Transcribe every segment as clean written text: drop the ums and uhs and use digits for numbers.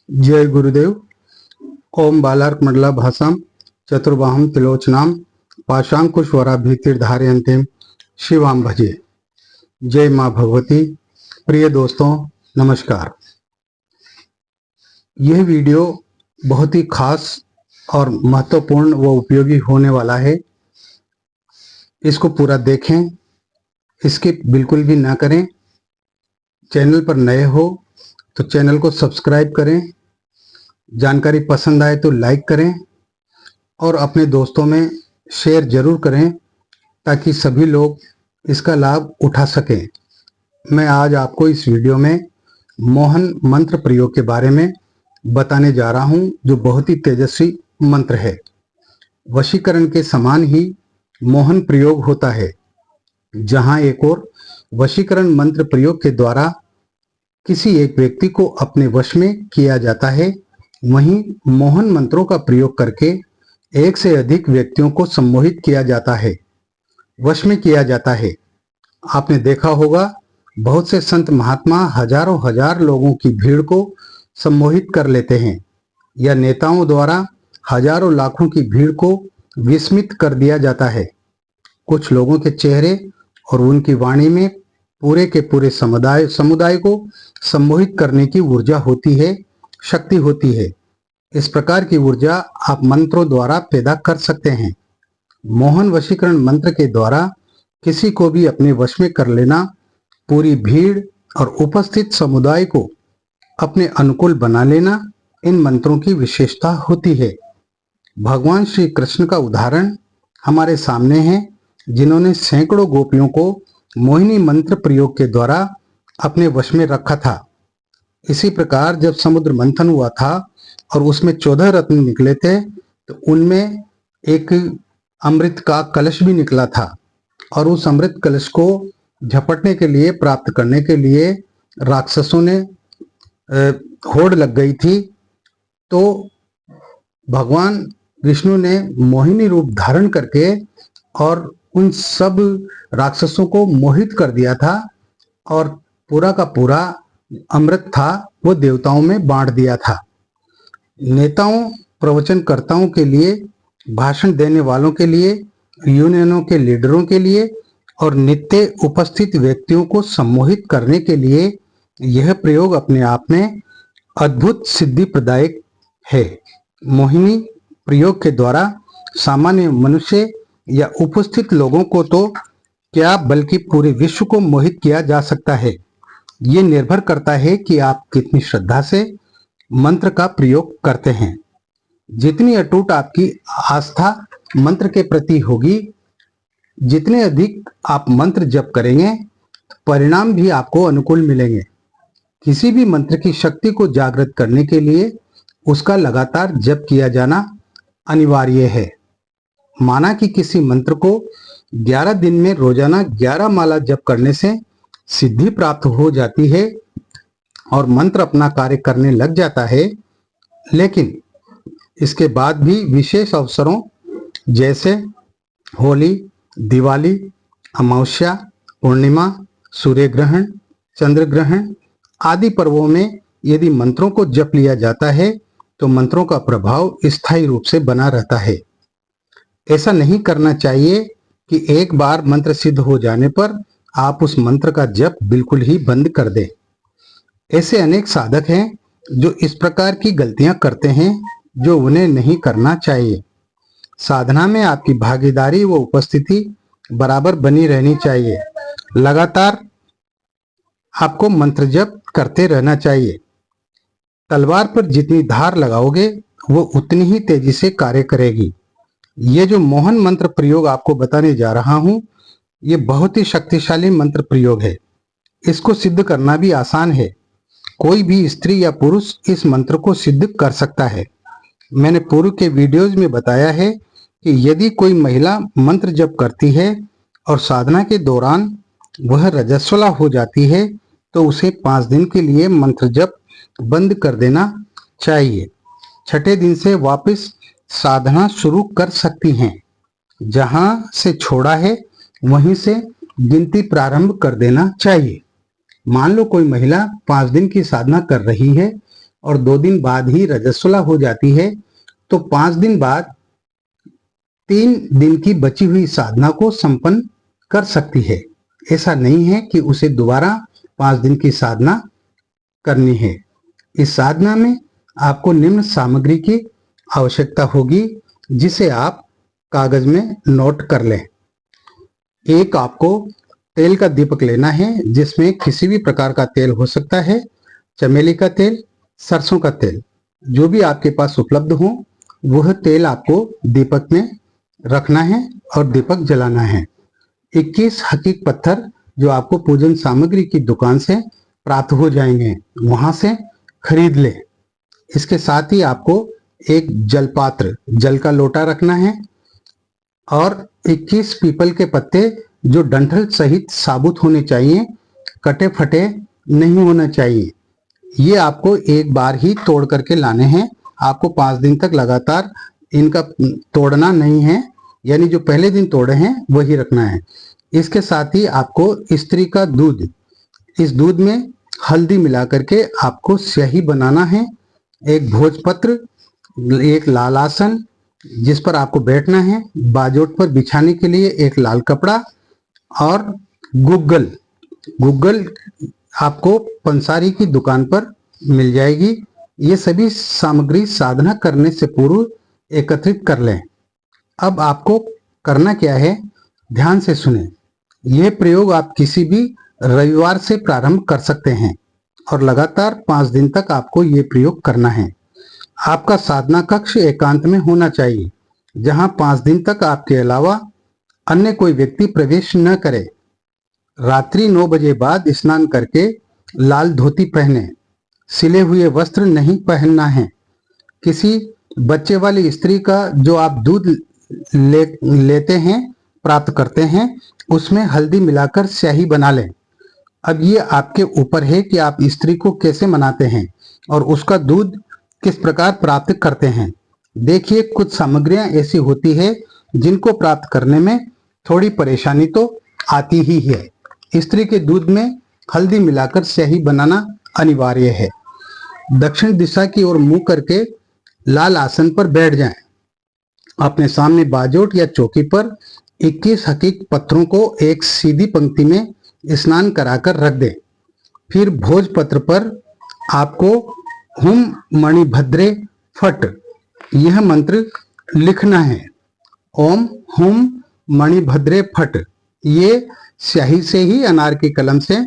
जय गुरुदेव। ओम बालार्क मंडला भाषाम चतुर्बाहम तिलोचनाम पाशांकुशवराभीतिर्धारयन्तीं शिवाम भजे। जय माँ भगवती। प्रिय दोस्तों, नमस्कार। यह वीडियो बहुत ही खास और महत्वपूर्ण व उपयोगी होने वाला है। इसको पूरा देखें, स्किप बिल्कुल भी ना करें। चैनल पर नए हो तो चैनल को सब्सक्राइब करें। जानकारी पसंद आए तो लाइक करें और अपने दोस्तों में शेयर जरूर करें ताकि सभी लोग इसका लाभ उठा सकें। मैं आज आपको इस वीडियो में मोहन मंत्र प्रयोग के बारे में बताने जा रहा हूं, जो बहुत ही तेजस्वी मंत्र है। वशीकरण के समान ही मोहन प्रयोग होता है। जहां एक और वशीकरण मंत्र प्रयोग के द्वारा किसी एक व्यक्ति को अपने वश में किया जाता है, वहीं मोहन मंत्रों का प्रयोग करके एक से अधिक व्यक्तियों को सम्मोहित किया जाता है, वश में किया जाता है। आपने देखा होगा, बहुत से संत महात्मा हजारों हजार लोगों की भीड़ को सम्मोहित कर लेते हैं, या नेताओं द्वारा हजारों लाखों की भीड़ को विस्मित कर दिया जाता है। कुछ लोगों के चेहरे और उनकी वाणी में पूरे के पूरे समुदाय को सम्मोहित करने की ऊर्जा होती है, शक्ति होती है। इस प्रकार की ऊर्जा आप मंत्रों द्वारा पैदा कर सकते हैं। मोहन वशीकरण मंत्र के द्वारा किसी को भी अपने वश में कर लेना, पूरी भीड़ और उपस्थित समुदाय को अपने अनुकूल बना लेना, इन मंत्रों की विशेषता होती है। भगवान श्री कृष्ण का उदाहरण हमारे सामने है, जिन्होंने सैकड़ों गोपियों को मोहिनी मंत्र प्रयोग के द्वारा अपने वश में रखा था। इसी प्रकार जब समुद्र मंथन हुआ था और उसमें 14 रत्न निकले थे, तो उनमें एक अमृत का कलश भी निकला था, और उस अमृत कलश को झपटने के लिए, प्राप्त करने के लिए राक्षसों ने होड़ लग गई थी। तो भगवान विष्णु ने मोहिनी रूप धारण करके और उन सब राक्षसों को मोहित कर दिया था, और पूरा का पूरा अमृत था वो देवताओं में बांट दिया था। नेताओं, प्रवचनकर्ताओं के लिए, भाषण देने वालों के लिए, यूनियनों के लीडरों के लिए और नित्य उपस्थित व्यक्तियों को सम्मोहित करने के लिए यह प्रयोग अपने आप में अद्भुत सिद्धि प्रदायक है। मोहिनी प्रयोग के द्वारा सामान्य मनुष्य या उपस्थित लोगों को तो क्या, बल्कि पूरे विश्व को मोहित किया जा सकता है। ये निर्भर करता है कि आप कितनी श्रद्धा से मंत्र का प्रयोग करते हैं। जितनी अटूट आपकी आस्था मंत्र के प्रति होगी, जितने अधिक आप मंत्र जप करेंगे, परिणाम भी आपको अनुकूल मिलेंगे। किसी भी मंत्र की शक्ति को जागृत करने के लिए उसका लगातार जप किया जाना अनिवार्य है। माना कि किसी मंत्र को 11 दिन में रोजाना 11 माला जप करने से सिद्धि प्राप्त हो जाती है और मंत्र अपना कार्य करने लग जाता है, लेकिन इसके बाद भी विशेष अवसरों जैसे होली, दिवाली, अमावस्या, पूर्णिमा, सूर्य ग्रहण, चंद्र ग्रहण आदि पर्वों में यदि मंत्रों को जप लिया जाता है तो मंत्रों का प्रभाव स्थायी रूप से बना रहता है। ऐसा नहीं करना चाहिए कि एक बार मंत्र सिद्ध हो जाने पर आप उस मंत्र का जप बिल्कुल ही बंद कर दें। ऐसे अनेक साधक हैं जो इस प्रकार की गलतियां करते हैं, जो उन्हें नहीं करना चाहिए। साधना में आपकी भागीदारी व उपस्थिति बराबर बनी रहनी चाहिए। लगातार आपको मंत्र जप करते रहना चाहिए। तलवार पर जितनी धार लगाओगे वो उतनी ही तेजी से कार्य करेगी। ये जो मोहन मंत्र प्रयोग आपको बताने जा रहा हूं, ये बहुत ही शक्तिशाली मंत्र प्रयोग है। इसको सिद्ध करना भी आसान है। कोई भी स्त्री या पुरुष इस मंत्र को सिद्ध कर सकता है। मैंने पूर्व के वीडियोज में बताया है कि यदि कोई महिला मंत्र जप करती है और साधना के दौरान वह रजस्वला हो जाती है, तो उसे 5 दिन के लिए मंत्र जप बंद कर देना चाहिए। छठे दिन से वापस साधना शुरू कर सकती हैं। जहां से छोड़ा है वहीं से गिनती प्रारंभ कर देना चाहिए। मान लो कोई महिला 5 दिन की साधना कर रही है और 2 दिन बाद ही रजस्वला हो जाती है, तो 5 दिन बाद 3 दिन की बची हुई साधना को संपन्न कर सकती है। ऐसा नहीं है कि उसे दोबारा 5 दिन की साधना करनी है। इस साधना में आपको निम्न सामग्री की आवश्यकता होगी, जिसे आप कागज में नोट कर लें। एक, आपको तेल का दीपक लेना है, जिसमें किसी भी प्रकार का तेल हो सकता है, चमेली का तेल, सरसों का तेल, जो भी आपके पास उपलब्ध हो वह तेल आपको दीपक में रखना है और दीपक जलाना है। 21 हकीक पत्थर जो आपको पूजन सामग्री की दुकान से प्राप्त हो जाएंगे, वहां से खरीद ले। इसके साथ ही आपको एक जलपात्र, जल का लोटा रखना है और 21 पीपल के पत्ते जो डंठल सहित साबुत होने चाहिए, कटे फटे नहीं होना चाहिए। ये आपको एक बार ही तोड़ करके लाने हैं। आपको 5 दिन तक लगातार इनका तोड़ना नहीं है, यानी जो पहले दिन तोड़े हैं वही रखना है। इसके साथ ही आपको स्त्री का दूध, इस दूध में हल्दी मिला करके आपको स्याही बनाना है। एक भोजपत्र, एक लाल आसन जिस पर आपको बैठना है, बाजोट पर बिछाने के लिए एक लाल कपड़ा और गुग्गल। गुग्गल आपको पंसारी की दुकान पर मिल जाएगी। ये सभी सामग्री साधना करने से पूर्व एकत्रित कर लें। अब आपको करना क्या है, ध्यान से सुने। यह प्रयोग आप किसी भी रविवार से प्रारंभ कर सकते हैं और लगातार 5 दिन तक आपको ये प्रयोग करना है। आपका साधना कक्ष एकांत में होना चाहिए, जहां 5 दिन तक आपके अलावा अन्य कोई व्यक्ति प्रवेश न करे। रात्रि 9 बजे बाद स्नान करके लाल धोती पहने, सिले हुए वस्त्र नहीं पहनना है। किसी बच्चे वाली स्त्री का जो आप दूध लेते हैं, प्राप्त करते हैं, उसमें हल्दी मिलाकर स्याही बना लें। अब ये आपके ऊपर है कि आप स्त्री को कैसे मनाते हैं और उसका दूध किस प्रकार प्राप्त करते हैं। देखिए, कुछ सामग्रियां ऐसी होती है जिनको प्राप्त करने में थोड़ी परेशानी तो आती ही है। स्त्री के दूध में हल्दी मिलाकर स्याही बनाना अनिवार्य है। दक्षिण दिशा की ओर मुंह करके लाल आसन पर बैठ जाएं। अपने सामने बाजोट या चौकी पर 21 हकीक पत्थरों को एक सीधी पंक्ति में स्नान कराकर रख दें। फिर भोजपत्र पर आपको हुम मणिभद्रे फट यह मंत्र लिखना है। ओम हुम मणिभद्रे फट। ये स्याही से ही, अनार की कलम से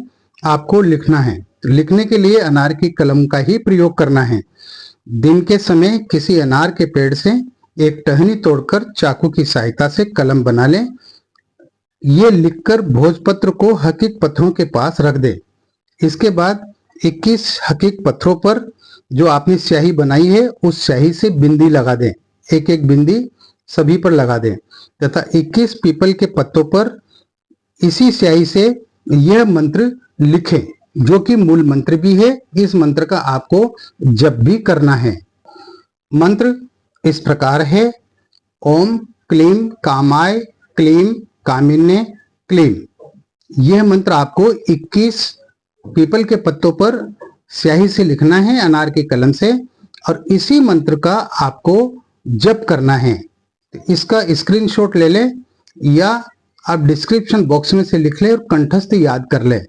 आपको लिखना है। लिखने के लिए अनार की कलम का ही प्रयोग करना है। दिन के समय किसी अनार के पेड़ से एक टहनी तोड़कर चाकू की सहायता से कलम बना लें। ये लिखकर भोजपत्र को हकीक पत्थरों के पास रख दें। इसके बाद 21 हकीक पत्थरों पर जो आपने स्याही बनाई है, उस स्याही से बिंदी लगा दें। एक एक बिंदी सभी पर लगा दें तथा 21 पीपल के पत्तों पर इसी स्याही से यह मंत्र लिखें, जो कि मूल मंत्र भी है। इस मंत्र का आपको जप भी करना है। मंत्र इस प्रकार है: ओम क्लीम कामाय क्लीम कामिन्ये क्लीम। यह मंत्र आपको 21 पीपल के पत्तों पर स्याही से लिखना है, अनार की कलम से, और इसी मंत्र का आपको जप करना है। इसका स्क्रीनशॉट ले लें या आप डिस्क्रिप्शन बॉक्स में से लिख लें और कंठस्थ याद कर लें।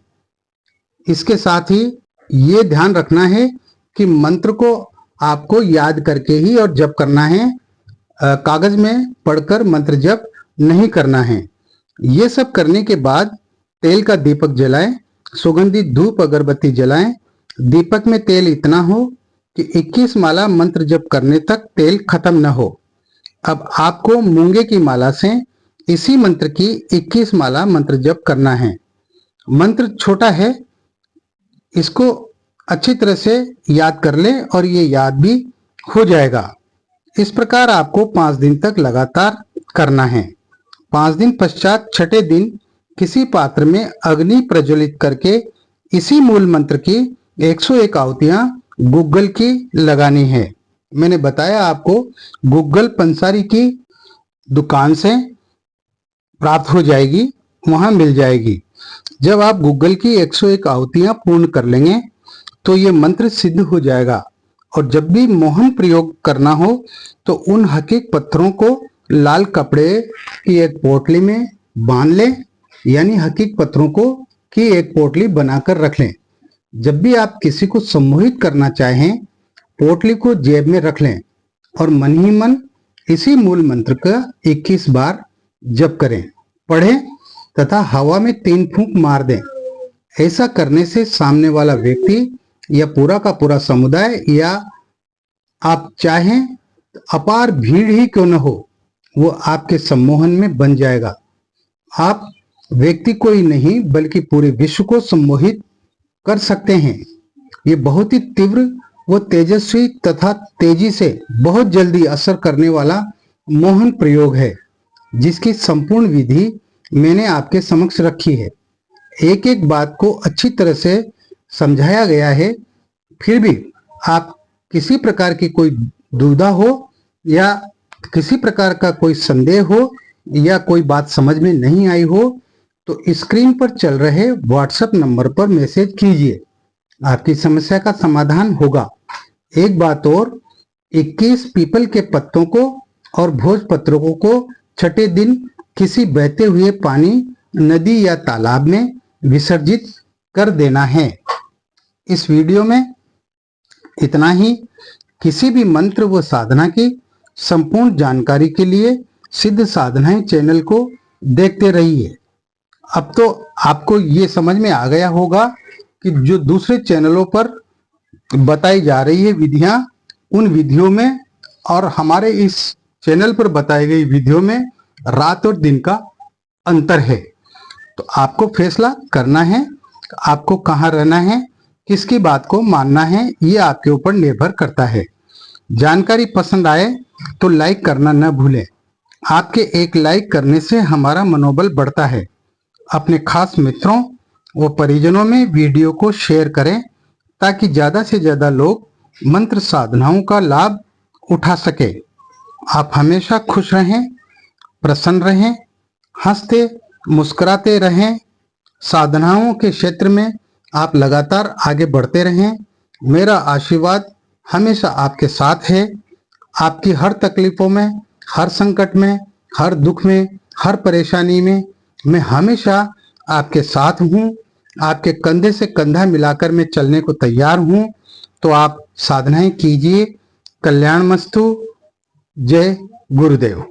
इसके साथ ही ये ध्यान रखना है कि मंत्र को आपको याद करके ही और जप करना है, कागज में पढ़कर मंत्र जप नहीं करना है। ये सब करने के बाद तेल का दीपक जलाएं, सुगंधित धूप अगरबत्ती जलाएं। दीपक में तेल इतना हो कि 21 माला मंत्र जप करने तक तेल खत्म न हो। अब आपको मूंगे की माला से इसी मंत्र की 21 माला मंत्र जप करना है। मंत्र छोटा है, इसको अच्छी तरह से याद कर लें और ये याद भी हो जाएगा। इस प्रकार आपको 5 दिन तक लगातार करना है। 5 दिन पश्चात छठे दिन किसी पात्र में अग्नि प्रज्वलित करके इसी मूल मंत्र की 101 आहुतियां गुग्गल की लगानी है। मैंने बताया आपको, गुग्गल पंसारी की दुकान से प्राप्त हो जाएगी, वहां मिल जाएगी। जब आप गुग्गल की 101 आहुतियां पूर्ण कर लेंगे तो ये मंत्र सिद्ध हो जाएगा और जब भी मोहन प्रयोग करना हो तो उन हकीक पत्थरों को लाल कपड़े की एक पोटली में बांध लें, यानी हकीक पत्थरों को की एक पोटली बनाकर रख लें। जब भी आप किसी को सम्मोहित करना चाहें, पोटली को जेब में रख लें और मन ही मन इसी मूल मंत्र का 21 बार जप करें, पढ़ें तथा हवा में 3 फूंक मार दें। ऐसा करने से सामने वाला व्यक्ति या पूरा का पूरा समुदाय या आप चाहें अपार भीड़ ही क्यों न हो, वो आपके सम्मोहन में बन जाएगा। आप व्यक्ति को ही नहीं बल्कि पूरे विश्व को सम्मोहित कर सकते हैं। ये बहुत ही तीव्र व तेजस्वी तथा तेजी से बहुत जल्दी असर करने वाला मोहन प्रयोग है, जिसकी संपूर्ण विधि मैंने आपके समक्ष रखी है। एक एक बात को अच्छी तरह से समझाया गया है। फिर भी आप किसी प्रकार की कोई दुविधा हो या किसी प्रकार का कोई संदेह हो या कोई बात समझ में नहीं आई हो तो स्क्रीन पर चल रहे व्हाट्सएप नंबर पर मैसेज कीजिए, आपकी समस्या का समाधान होगा। एक बात और, 21 पीपल के पत्तों को और भोजपत्रों को छठे दिन किसी बहते हुए पानी, नदी या तालाब में विसर्जित कर देना है। इस वीडियो में इतना ही। किसी भी मंत्र व साधना की संपूर्ण जानकारी के लिए सिद्ध साधनाएं चैनल को देखते रहिए। अब तो आपको ये समझ में आ गया होगा कि जो दूसरे चैनलों पर बताई जा रही है विधियां, उन विधियों में और हमारे इस चैनल पर बताई गई विधियों में रात और दिन का अंतर है। तो आपको फैसला करना है, आपको कहाँ रहना है, किसकी बात को मानना है, ये आपके ऊपर निर्भर करता है। जानकारी पसंद आए तो लाइक करना न भूलें। आपके एक लाइक करने से हमारा मनोबल बढ़ता है। अपने खास मित्रों व परिजनों में वीडियो को शेयर करें ताकि ज़्यादा से ज़्यादा लोग मंत्र साधनाओं का लाभ उठा सके। आप हमेशा खुश रहें, प्रसन्न रहें, हंसते मुस्कुराते रहें। साधनाओं के क्षेत्र में आप लगातार आगे बढ़ते रहें। मेरा आशीर्वाद हमेशा आपके साथ है। आपकी हर तकलीफों में, हर संकट में, हर दुख में, हर परेशानी में मैं हमेशा आपके साथ हूँ। आपके कंधे से कंधा मिलाकर मैं चलने को तैयार हूँ। तो आप साधनाएं कीजिए। कल्याणमस्तु। जय गुरुदेव।